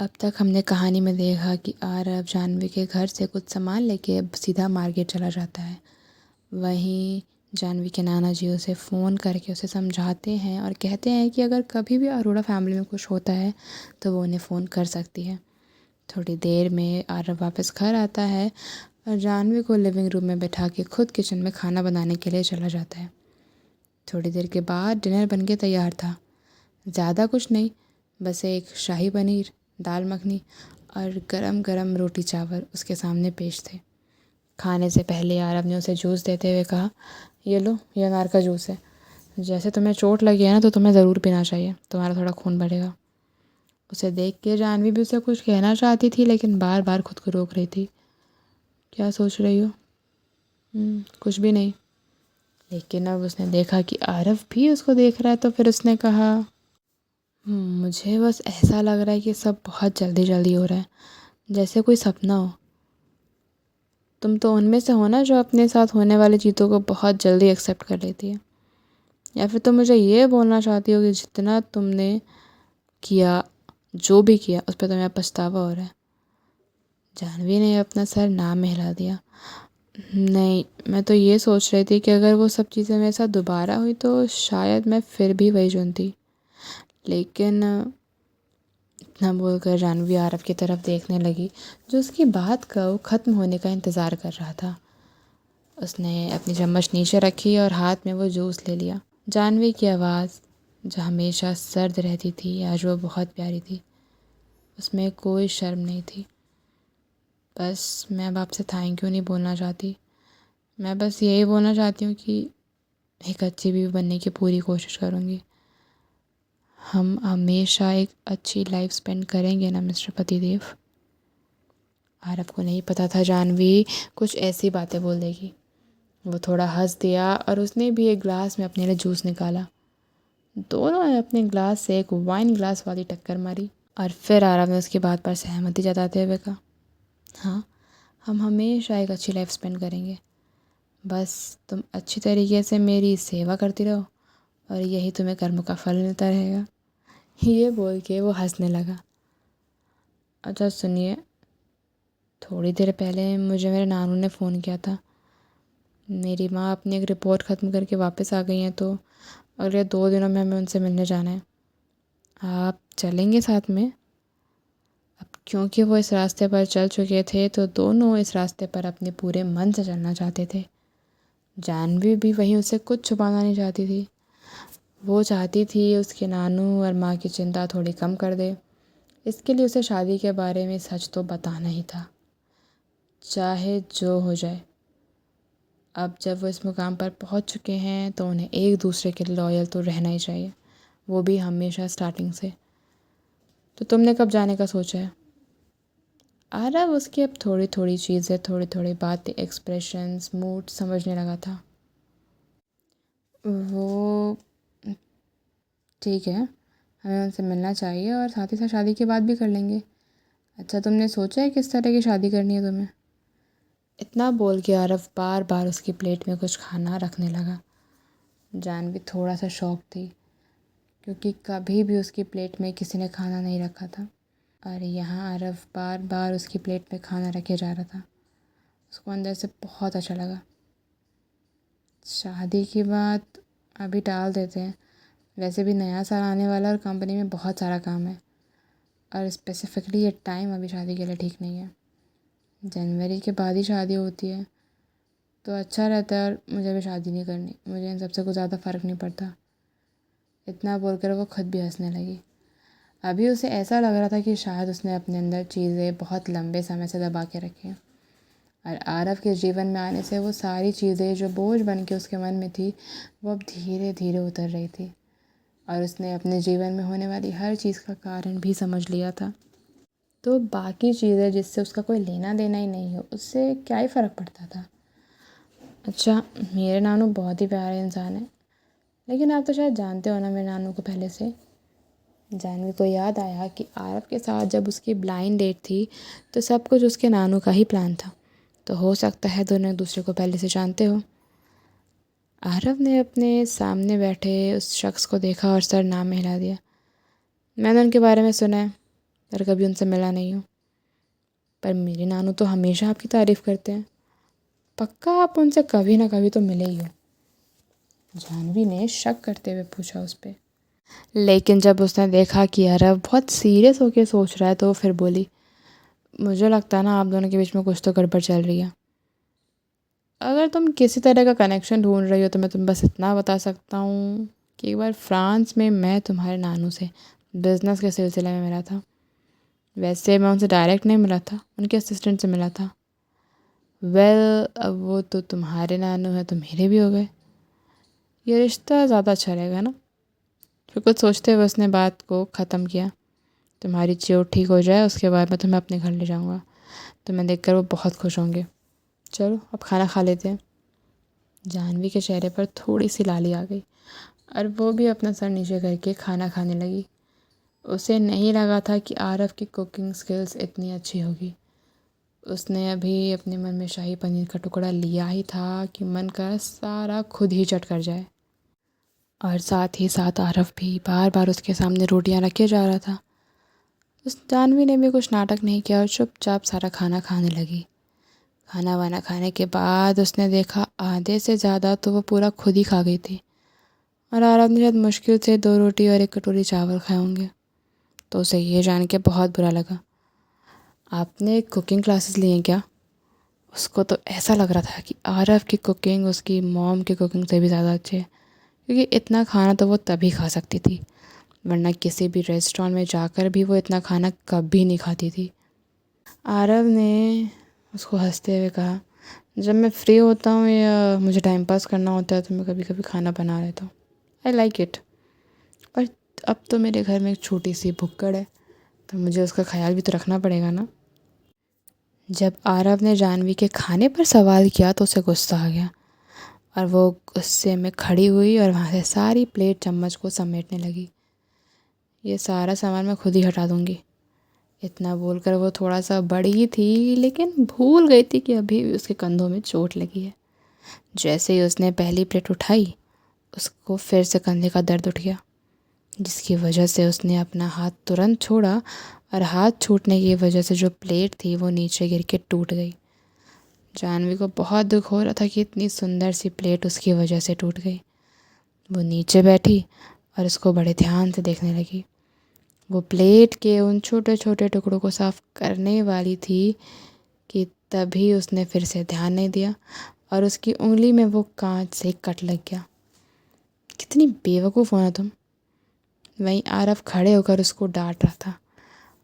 अब तक हमने कहानी में देखा कि आरव जानवी के घर से कुछ सामान लेके अब सीधा मार्केट चला जाता है। वहीं जानवी के नाना जी उसे फ़ोन करके उसे समझाते हैं और कहते हैं कि अगर कभी भी अरोड़ा फैमिली में कुछ होता है तो वो उन्हें फ़ोन कर सकती है। थोड़ी देर में आरव वापस घर आता है और जानवी को लिविंग रूम में बैठा के खुद किचन में खाना बनाने के लिए चला जाता है। थोड़ी देर के बाद डिनर बन के तैयार था। ज़्यादा कुछ नहीं, बस एक शाही पनीर, दाल मखनी और गरम गरम रोटी चावल उसके सामने पेश थे। खाने से पहले आरव ने उसे जूस देते हुए कहा, ये लो, ये अनार का जूस है। जैसे तुम्हें चोट लगी है ना तो तुम्हें ज़रूर पीना चाहिए, तुम्हारा थोड़ा खून बढ़ेगा। उसे देख के जानवी भी उसे कुछ कहना चाहती थी लेकिन बार बार खुद को रोक रही थी। क्या सोच रही हो? कुछ भी नहीं। लेकिन अब उसने देखा कि आरव भी उसको देख रहा है तो फिर उसने कहा, मुझे बस ऐसा लग रहा है कि सब बहुत जल्दी जल्दी हो रहा है, जैसे कोई सपना हो। तुम तो उनमें से हो ना जो अपने साथ होने वाली चीज़ों को बहुत जल्दी एक्सेप्ट कर लेती है। या फिर तुम मुझे ये बोलना चाहती हो कि जितना तुमने किया, जो भी किया, उस पर तुम्हें पछतावा हो रहा है। जानवी ने अपना सर नाम में हिला दिया। नहीं, मैं तो ये सोच रही थी कि अगर वो सब चीज़ें मेरे साथ दोबारा हुई तो शायद मैं फिर भी वही चुनती। लेकिन इतना बोलकर जानवी आरव की तरफ देखने लगी जो उसकी बात का ख़त्म होने का इंतज़ार कर रहा था। उसने अपनी चम्मच नीचे रखी और हाथ में वो जूस ले लिया। जानवी की आवाज़ जो हमेशा सर्द रहती थी आज वो बहुत प्यारी थी। उसमें कोई शर्म नहीं थी। बस मैं अब आपसे थैंक यू नहीं बोलना चाहती, मैं बस यही बोलना चाहती हूँ कि एक अच्छी बीवी बनने की पूरी कोशिश करूँगी। हम हमेशा एक अच्छी लाइफ स्पेंड करेंगे ना मिस्टर पतिदेव। आरव को नहीं पता था जानवी कुछ ऐसी बातें बोल देगी। वो थोड़ा हंस दिया और उसने भी एक ग्लास में अपने लिए जूस निकाला। दोनों ने अपने ग्लास से एक वाइन ग्लास वाली टक्कर मारी और फिर आरव ने उसकी बात पर सहमति जताते हुए कहा, हाँ, हम हमेशा एक अच्छी लाइफ स्पेंड करेंगे। बस तुम अच्छी तरीके से मेरी सेवा करती रहो और यही तुम्हें कर्म का फल मिलता रहेगा। ये बोल के वो हंसने लगा। अच्छा सुनिए, थोड़ी देर पहले मुझे मेरे नानू ने फ़ोन किया था। मेरी माँ अपनी एक रिपोर्ट ख़त्म करके वापस आ गई हैं तो अगले 2 दिनों में हमें उनसे मिलने जाना है। आप चलेंगे साथ में? अब क्योंकि वो इस रास्ते पर चल चुके थे तो दोनों इस रास्ते पर अपने पूरे मन से चलना चाहते थे। जानवी भी वहीं उससे कुछ छुपाना नहीं चाहती थी। वो चाहती थी उसके नानू और माँ की चिंता थोड़ी कम कर दे। इसके लिए उसे शादी के बारे में सच तो बताना ही था, चाहे जो हो जाए। अब जब वो इस मुकाम पर पहुंच चुके हैं तो उन्हें एक दूसरे के लिए लॉयल तो रहना ही चाहिए, वो भी हमेशा स्टार्टिंग से। तो तुमने कब जाने का सोचा है? आरव उसकी अब थोड़ी थोड़ी चीज़ें, थोड़ी थोड़ी बातें, एक्सप्रेशंस, मूड समझने लगा था। वो ठीक है, हमें उनसे मिलना चाहिए और साथ ही साथ शादी की बात भी कर लेंगे। अच्छा, तुमने सोचा है किस तरह की शादी करनी है तुम्हें? इतना बोल के आरव बार बार उसकी प्लेट में कुछ खाना रखने लगा। जानवी थोड़ा सा शॉक थी क्योंकि कभी भी उसकी प्लेट में किसी ने खाना नहीं रखा था और यहाँ आरव बार बार उसकी प्लेट में खाना रखे जा रहा था। उसको अंदर से बहुत अच्छा लगा। शादी की बात अभी टाल देते हैं, वैसे भी नया साल आने वाला और कंपनी में बहुत सारा काम है और स्पेसिफ़िकली ये टाइम अभी शादी के लिए ठीक नहीं है। जनवरी के बाद ही शादी होती है तो अच्छा रहता है और मुझे अभी शादी नहीं करनी, मुझे इन सबसे कुछ ज़्यादा फ़र्क नहीं पड़ता। इतना बोलकर वो खुद भी हंसने लगी। अभी उसे ऐसा लग रहा था कि शायद उसने अपने अंदर चीज़ें बहुत लंबे समय से दबा के रखी हैं और आरव के जीवन में आने से वो सारी चीज़ें जो बोझ बन के उसके मन में थी वो अब धीरे धीरे उतर रही थी और उसने अपने जीवन में होने वाली हर चीज़ का कारण भी समझ लिया था। तो बाकी चीज़ें जिससे उसका कोई लेना देना ही नहीं हो उससे क्या ही फ़र्क पड़ता था। अच्छा, मेरे नानू बहुत ही प्यारे इंसान है, लेकिन आप तो शायद जानते हो ना मेरे नानू को पहले से। जानवी को याद आया कि आरव के साथ जब उसकी ब्लाइंड डेट थी तो सब कुछ उसके नानू का ही प्लान था, तो हो सकता है दोनों एक दूसरे को पहले से जानते हो। आरव ने अपने सामने बैठे उस शख्स को देखा और सर नाम में हिला दिया। मैंने उनके बारे में सुना है, पर कभी उनसे मिला नहीं हूँ। पर मेरे नानू तो हमेशा आपकी तारीफ़ करते हैं। पक्का आप उनसे कभी ना कभी तो मिले ही हो। जाह्नवी ने शक करते हुए पूछा उस पर। लेकिन जब उसने देखा कि अरब बहुत सीरियस होकर सोच रहा है तो फिर बोली, मुझे लगता है ना आप दोनों के बीच में कुछ तो गड़बड़ चल रही है। अगर तुम किसी तरह का कनेक्शन ढूंढ रही हो तो मैं तुम्हें बस इतना बता सकता हूँ कि एक बार फ्रांस में मैं तुम्हारे नानू से बिज़नेस के सिलसिले में मिला था। वैसे मैं उनसे डायरेक्ट नहीं मिला था, उनके असिस्टेंट से मिला था। अब वो तो तुम्हारे नानू हैं तो मेरे भी हो गए। ये रिश्ता ज़्यादा अच्छा रहेगा ना। फिर कुछ सोचते हुए उसने बात को ख़त्म किया। तुम्हारी चोट ठीक हो जाए उसके बाद मैं तुम्हें अपने घर ले जाऊँगा। तुम्हें देखकर वो बहुत खुश होंगे। चलो अब खाना खा लेते हैं। जाह्नवी के चेहरे पर थोड़ी सी लाली आ गई और वो भी अपना सर नीचे करके खाना खाने लगी। उसे नहीं लगा था कि आरव की कुकिंग स्किल्स इतनी अच्छी होगी। उसने अभी अपने मन में शाही पनीर का टुकड़ा लिया ही था कि मन का सारा खुद ही चट कर जाए। और साथ ही साथ आरव भी बार बार उसके सामने रोटियां रखे जा रहा था। उस जाह्नवी ने भी कुछ नाटक नहीं किया और चुपचाप सारा खाना खाने लगी। खाना वाना खाने के बाद उसने देखा आधे से ज़्यादा तो वो पूरा खुद ही खा गई थी और आरव ने शायद मुश्किल से 2 रोटी और 1 कटोरी चावल खाए होंगे। तो उसे ये जान के बहुत बुरा लगा। आपने कुकिंग क्लासेस ली हैं क्या? उसको तो ऐसा लग रहा था कि आरव की कुकिंग उसकी मॉम की कुकिंग से भी ज़्यादा अच्छी है, क्योंकि इतना खाना तो वो तभी खा सकती थी, वरना किसी भी रेस्टोरेंट में जाकर भी वो इतना खाना कभी नहीं खाती थी। आरव ने उसको हंसते हुए कहा, जब मैं फ्री होता हूँ या मुझे टाइम पास करना होता है तो मैं कभी कभी खाना बना लेता हूँ। I like it. और अब तो मेरे घर में एक छोटी सी भुक्कड़ है तो मुझे उसका ख्याल भी तो रखना पड़ेगा ना। जब आरव ने जाह्नवी के खाने पर सवाल किया तो उसे गुस्सा आ गया और वो गुस्से में खड़ी हुई और वहाँ से सारी प्लेट चम्मच को समेटने लगी। ये सारा सामान मैं खुद ही हटा दूँगी। इतना बोलकर वो थोड़ा सा बड़ी थी लेकिन भूल गई थी कि अभी भी उसके कंधों में चोट लगी है। जैसे ही उसने पहली प्लेट उठाई उसको फिर से कंधे का दर्द उठ गया, जिसकी वजह से उसने अपना हाथ तुरंत छोड़ा और हाथ छूटने की वजह से जो प्लेट थी वो नीचे गिर के टूट गई। जाह्नवी को बहुत दुख हो रहा था कि इतनी सुंदर सी प्लेट उसकी वजह से टूट गई। वो नीचे बैठी और उसको बड़े ध्यान से देखने लगी। वो प्लेट के उन छोटे छोटे टुकड़ों को साफ करने वाली थी कि तभी उसने फिर से ध्यान नहीं दिया और उसकी उंगली में वो कांच से कट लग गया। कितनी बेवकूफ़ हो ना तुम। वहीं आरव खड़े होकर उसको डांट रहा था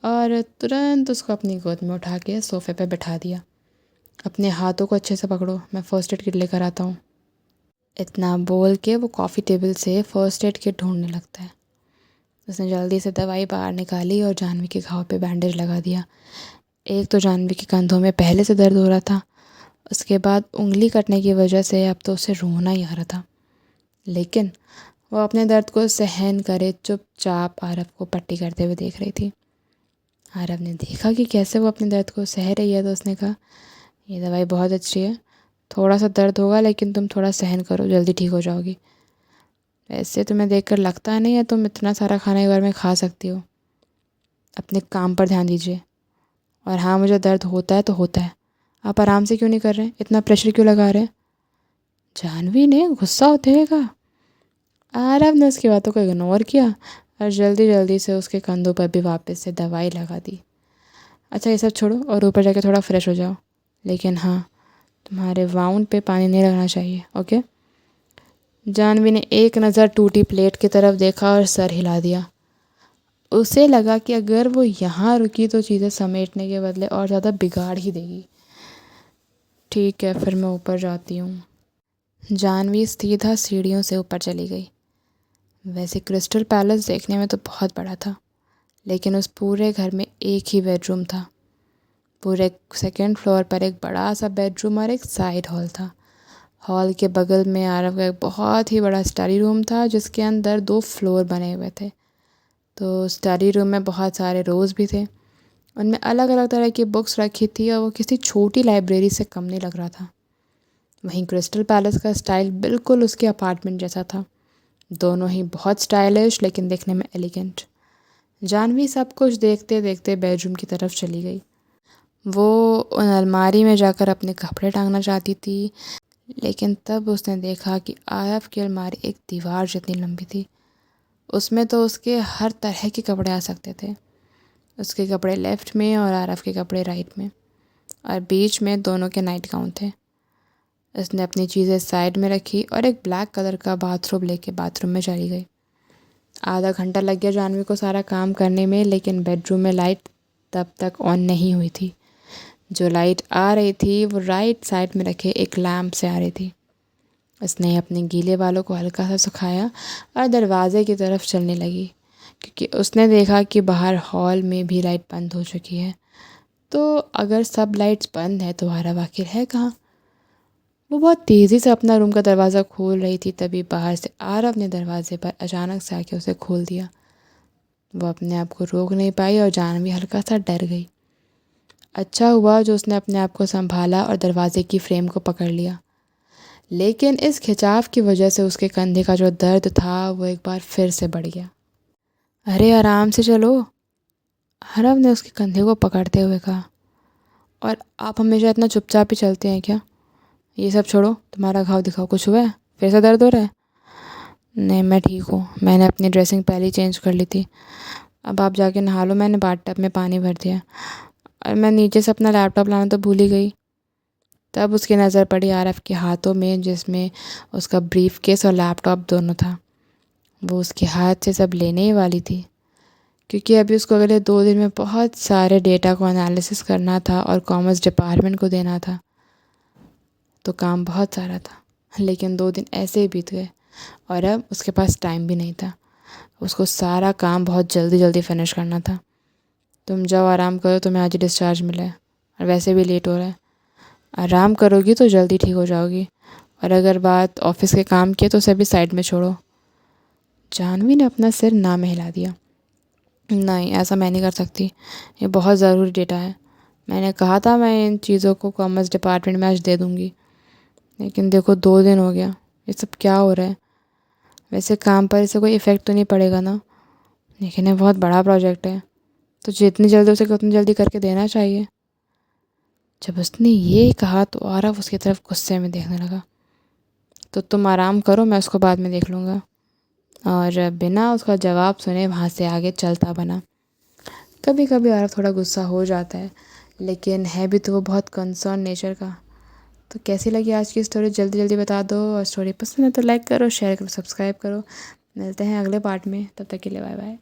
और तुरंत उसको अपनी गोद में उठा के सोफ़े पे बैठा दिया। अपने हाथों को अच्छे से पकड़ो, मैं फ़र्स्ट एड किट लेकर आता हूँ। इतना बोल के वो कॉफ़ी टेबल से फ़र्स्ट एड किट ढूंढने लगता है। उसने जल्दी से दवाई बाहर निकाली और जाह्नवी के घाव पे बैंडेज लगा दिया। एक तो जाह्नवी के कंधों में पहले से दर्द हो रहा था, उसके बाद उंगली कटने की वजह से अब तो उसे रोना ही आ रहा था। लेकिन वो अपने दर्द को सहन करे चुपचाप आरव को पट्टी करते हुए देख रही थी। आरव ने देखा कि कैसे वो अपने दर्द को सह रही है तो उसने कहा, ये दवाई बहुत अच्छी है, थोड़ा सा दर्द होगा लेकिन तुम थोड़ा सहन करो, जल्दी ठीक हो जाओगी। वैसे तुम्हें देखकर लगता नहीं है तुम इतना सारा खाना एक बार में खा सकती हो। अपने काम पर ध्यान दीजिए। और हाँ, मुझे दर्द होता है तो होता है, आप आराम से क्यों नहीं कर रहे, इतना प्रेशर क्यों लगा रहे हैं? जाह्नवी ने गुस्सा होते हुए कहा। आरव ने उसकी बातों को इग्नोर किया और जल्दी जल्दी से उसके कंधों पर भी वापस से दवाई लगा दी। अच्छा, ये सब छोड़ो और ऊपर जाके थोड़ा फ्रेश हो जाओ, लेकिन हाँ, तुम्हारे वाउंड पे पानी नहीं लगना चाहिए, ओके? जाह्नवी ने एक नज़र टूटी प्लेट की तरफ देखा और सर हिला दिया। उसे लगा कि अगर वो यहाँ रुकी तो चीज़ें समेटने के बदले और ज़्यादा बिगाड़ ही देगी। ठीक है, फिर मैं ऊपर जाती हूँ। जाह्नवी सीधा सीढ़ियों से ऊपर चली गई। वैसे क्रिस्टल पैलेस देखने में तो बहुत बड़ा था, लेकिन उस पूरे घर में एक ही बेडरूम था। पूरे सेकंड फ्लोर पर एक बड़ा सा बेडरूम और एक साइड हॉल था। हॉल के बगल में आरव का एक बहुत ही बड़ा स्टडी रूम था जिसके अंदर 2 फ्लोर बने हुए थे। तो स्टडी रूम में बहुत सारे रोज़ भी थे, उनमें अलग अलग तरह की बुक्स रखी थी और वो किसी छोटी लाइब्रेरी से कम नहीं लग रहा था। वहीं क्रिस्टल पैलेस का स्टाइल बिल्कुल उसके अपार्टमेंट जैसा था। दोनों ही बहुत स्टाइलिश लेकिन देखने में एलिगेंट। जानवी सब कुछ देखते देखते बेडरूम की तरफ चली गई। वो उन अलमारी में जाकर अपने कपड़े टांगना चाहती थी, लेकिन तब उसने देखा कि आरव की अलमारी एक दीवार जितनी लंबी थी। उसमें तो उसके हर तरह के कपड़े आ सकते थे। उसके कपड़े लेफ़्ट में और आरव के कपड़े राइट में, और बीच में दोनों के नाइट गाउन थे। उसने अपनी चीज़ें साइड में रखी और एक ब्लैक कलर का बाथरोब लेके बाथरूम में चली गई। आधा घंटा लग गया जानवी को सारा काम करने में, लेकिन बेडरूम में लाइट तब तक ऑन नहीं हुई थी। जो लाइट आ रही थी वो राइट साइड में रखे एक लैम्प से आ रही थी। उसने अपने गीले बालों को हल्का सा सुखाया और दरवाजे की तरफ चलने लगी, क्योंकि उसने देखा कि बाहर हॉल में भी लाइट बंद हो चुकी है। तो अगर सब लाइट्स बंद है तो आरव आखिर है कहाँ? वो बहुत तेज़ी से अपना रूम का दरवाज़ा खोल रही थी, तभी बाहर से आरव ने दरवाजे पर अचानक से आके उसे खोल दिया। वो अपने आप को रोक नहीं पाई और जानवी हल्का सा डर गई। अच्छा हुआ जो उसने अपने आप को संभाला और दरवाजे की फ्रेम को पकड़ लिया, लेकिन इस खिंचाव की वजह से उसके कंधे का जो दर्द था वो एक बार फिर से बढ़ गया। अरे आराम से चलो, आरव ने उसके कंधे को पकड़ते हुए कहा। और आप हमेशा इतना चुपचाप ही चलते हैं क्या? ये सब छोड़ो, तुम्हारा घाव दिखाओ, कुछ हुआ है? फिर से दर्द हो रहा है? नहीं, मैं ठीक हूँ। मैंने अपनी ड्रेसिंग पहले ही चेंज कर ली थी। अब आप जाके नहा लो। मैंने बाथटब में पानी भर दिया और मैं नीचे से अपना लैपटॉप लाना तो भूल ही गई। तब उसकी नज़र पड़ी आरव के हाथों में, जिसमें उसका ब्रीफ केस और लैपटॉप दोनों था। वो उसके हाथ से सब लेने ही वाली थी, क्योंकि अभी उसको अगले 2 दिन में बहुत सारे डेटा को एनालिसिस करना था और कॉमर्स डिपार्टमेंट को देना था। तो काम बहुत सारा था, लेकिन 2 दिन ऐसे ही बीत गए और अब उसके पास टाइम भी नहीं था। उसको सारा काम बहुत जल्दी जल्दी फिनिश करना था। तुम जाओ, आराम करो, तुम्हें आज ही डिस्चार्ज मिला है और वैसे भी लेट हो रहा है। आराम करोगी तो जल्दी ठीक हो जाओगी, और अगर बात ऑफिस के काम की है तो उसे भी साइड में छोड़ो। जानवी ने अपना सिर ना में हिला दिया। नहीं, ऐसा मैं नहीं कर सकती। ये बहुत ज़रूरी डेटा है। मैंने कहा था मैं इन चीज़ों को कॉमर्स डिपार्टमेंट में आज दे दूँगी, लेकिन देखो 2 दिन हो गया। ये सब क्या हो रहा है? वैसे काम पर इससे कोई इफ़ेक्ट तो नहीं पड़ेगा ना? लेकिन ये बहुत बड़ा प्रोजेक्ट है, तो जितनी जल्दी हो सके उतनी जल्दी करके देना चाहिए। जब उसने ये कहा तो आरव उसकी तरफ गुस्से में देखने लगा। तो तुम आराम करो, मैं उसको बाद में देख लूँगा। और बिना उसका जवाब सुने वहाँ से आगे चलता बना। कभी कभी आरव थोड़ा गुस्सा हो जाता है, लेकिन है भी तो वो बहुत कंसर्न नेचर का। तो कैसी लगी आज की स्टोरी जल्दी जल्दी बता दो, और स्टोरी पसंद है तो लाइक करो, शेयर करो, सब्सक्राइब करो। मिलते हैं अगले पार्ट में, तब तक के लिए बाय बाय।